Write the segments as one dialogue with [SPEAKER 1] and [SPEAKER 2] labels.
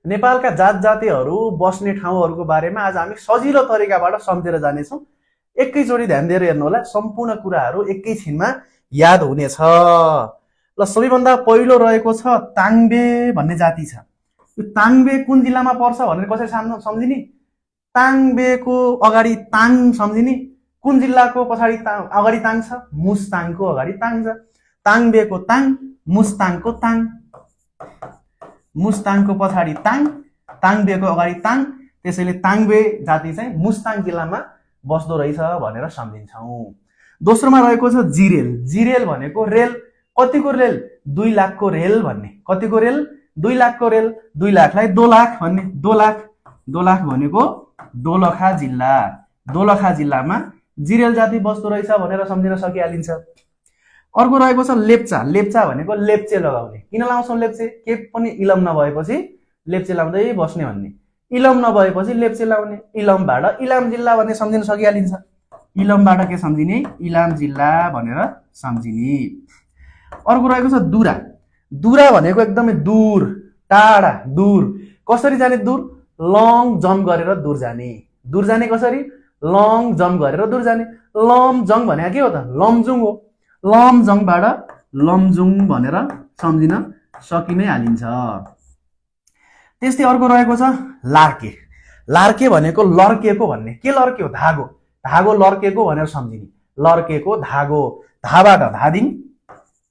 [SPEAKER 1] नेपालका जात जातिहरू बस्ने ठाउँहरूको बारेमा आज हामी सजिलो तरिकाबाट सम्झेर जानेछौँ। एकैचोटि ध्यान दिएर हेर्नु होला, सम्पूर्ण कुराहरू एकैछिनमा याद हुनेछ। ल सबैभन्दा पहिलो रहेको छ ताङबे भन्ने जाति छ। यो ताङबे कुन जिल्लामा पर्छ भनेर कसरी सम्झिने? ताङबेको अगाडि ताङ सम्झिने। कुन जिल्लाको पछाडि अगाडि ताङ छ? मुस्ताङको अगाडि ताङ छ। ताङबेको ताङ, मुस्ताङको ताङ, मुस्ताङको पछाडि ताङ, ताङबेको अगाडि ताङ। त्यसैले ताङबे जाति चाहिँ मुस्ताङ जिल्लामा बस्दो रहेछ भनेर सम्झिन्छौँ। दोस्रोमा रहेको छ जिरेल। जिरेल भनेको रेल। कतिको रेल? 2 लाखको रेल भन्ने। कतिको रेल? 2 लाखको रेल। 2 लाखलाई 2 लाख भन्ने। 2 लाख, 2 लाख भनेको दोलखा जिल्ला। दोलखा जिल्लामा जिरेल जाति बस्दो रहेछ भनेर सम्झिन सकिहालिन्छ। अर्को रहेको छ लेप्चा। लेप्चा भनेको लेप्चे लगाउने। किन लाउँछौँ लेप्चे? के पनि इलम नभएपछि लेप्चे लाउँदै बस्ने भन्ने। इलम नभएपछि लेप्चे लाउने। इलमबाट इलाम जिल्ला भन्ने सम्झिन सकिहालिन्छ। इलमबाट के सम्झिने? इलाम जिल्ला भनेर सम्झिने। अर्को रहेको छ दुरा। दुरा भनेको एकदमै दूर, टाढा, दूर। कसरी जाने दूर? लङ जम्प गरेर दूर जाने। दूर जाने कसरी? लङ जम्प गरेर दूर जाने। लम जङ भनेको के हो त? लमजुङ हो। लमजङबाट लमजुङ भनेर सम्झिन सकिनै हालिन्छ। त्यस्तै अर्को रहेको छ लार्के। लार्के भनेको लर्केको भन्ने। के लर्के हो? धागो। धागो लर्केको भनेर सम्झिने। लर्केको धागो। धाबाट धादिङ,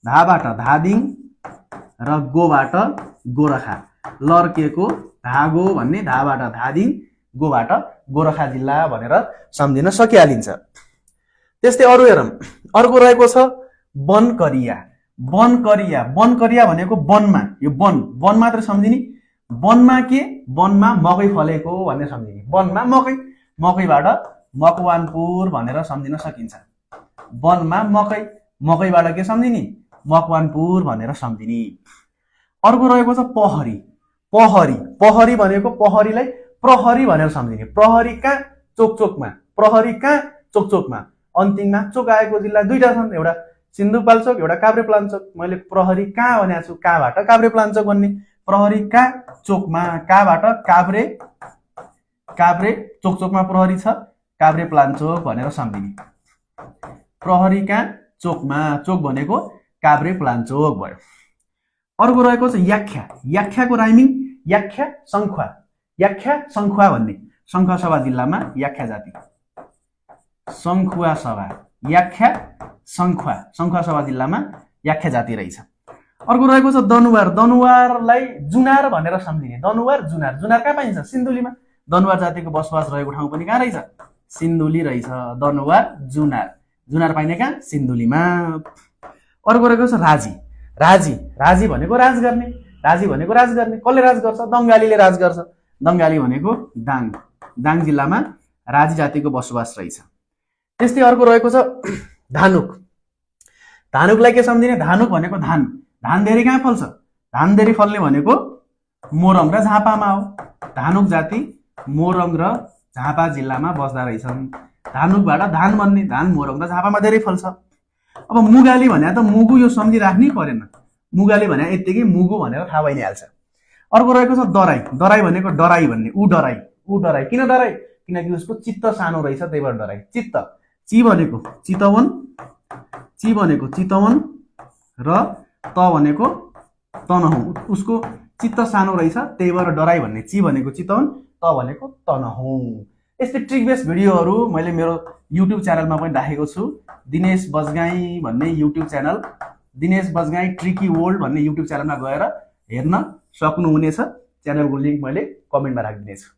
[SPEAKER 1] धाबाट धादिङ र गोबाट गोरखा। लर्केको धागो भन्ने, धाबाट धादिङ, गोबाट गोरखा जिल्ला भनेर सम्झिन सकिहालिन्छ। त्यस्तै अरू हेरौँ। अर्को रहेको छ बनकरिया। बनकरिया। बनकरिया भनेको वनमा। यो वन, वन मात्र सम्झिने। वनमा के? वनमा मकै फलेको भन्ने सम्झिने। वनमा मकै। मकैबाट मकवानपुर भनेर सम्झिन सकिन्छ। वनमा मकै। मकैबाट के सम्झिने? मकवानपुर भनेर सम्झिने। अर्को रहेको छ पहरी। पहरी। पहरी भनेको पहरीलाई प्रहरी भनेर सम्झिने। प्रहरी कहाँ? चोकचोकमा। प्रहरी कहाँ? चोकचोकमा। अन्तिममा चोक आएको जिल्ला 2टा छन्, एउटा सिन्धुपाल्चोक, एउटा काभ्रेपलाञ्चोक। मैले प्रहरी कहाँ भनेको छु? कहाँबाट काभ्रेपलाञ्चोक भन्ने। प्रहरी कहाँ? चोकमा। कहाँबाट? काभ्रे, काभ्रे चोकचोकमा प्रहरी छ, काभ्रेपलाञ्चोक भनेर सम्झिने। प्रहरी कहाँ? चोकमा। चोक भनेको काभ्रेपलाञ्चोक भयो। अर्को रहेको छ याख्या। याख्याको राइमिङ याख्या सङ्खुवा। याख्या सङ्खुवा भन्ने। सङ्खुवासभा जिल्लामा याख्या जाति। सङ्खुवा सभा, याख्या सङ्खुवा, सङ्खुवासभा जिल्लामा याख्या जाति रहेछ। अर्को रहेको छ दनुवार। दनुवारलाई जुनार भनेर सम्झिने। दनुवार, जुनार। जुनार कहाँ पाइन्छ? सिन्धुलीमा। दनुवार जातिको बसोबास रहेको ठाउँ पनि कहाँ रहेछ? सिन्धुली रहेछ। दनुवार, जुनार। जुनार पाइने कहाँ? सिन्धुलीमा। अर्को रहेको छ राजी। राजी। राजी भनेको राज गर्ने। राजी भनेको राज गर्ने। कसले राज गर्छ? दङ्गालीले राज गर्छ। दङ्गाली भनेको दाङ। दाङ जिल्लामा राजी जातिको बसोबास रहेछ। त्यस्तै अर्को रहेको छ धानुक। धानुकलाई के सम्झिने? धानुक भनेको धान। धान धेरै कहाँ फल्छ? धान धेरै फल्ने भनेको मोरङ र झापामा हो। धानुक जाति मोरङ र झापा जिल्लामा बस्दा रहेछन्। धानुकबाट धान बन्ने। धान मोरङ र झापामा धेरै फल्छ। अब मुगाली भने त मुगु, यो सम्झिराख्नै परेन। मुगाली भने यत्तिकै मुगु भनेर थाहा भइ नै हाल्छ। अर्को रहेको छ दराई। दराई भनेको डराई भन्ने। ऊ डराई। ऊ डराई। किन डराई? किनकि उसको चित्त सानो रहेछ, त्यही भएर डराई। चित्त। ची भनेको चितवन। ची भनेको चितवन र त भनेको तनहुँ। उसको चित्त सानो रहेछ, त्यही भएर डराई भन्ने। ची भनेको चितवन, त भनेको तनहुँ। यस्तै ट्रिक बेस्ड भिडियोहरू मैले मेरो युट्युब च्यानलमा पनि राखेको छु। दिनेश बजगाई भन्ने YouTube channel, Dinesh Bajgai tricky world भन्ने युट्युब च्यानलमा गएर हेर्न सक्नुहुनेछ। च्यानलको लिङ्क मैले कमेन्टमा राखिदिनेछु।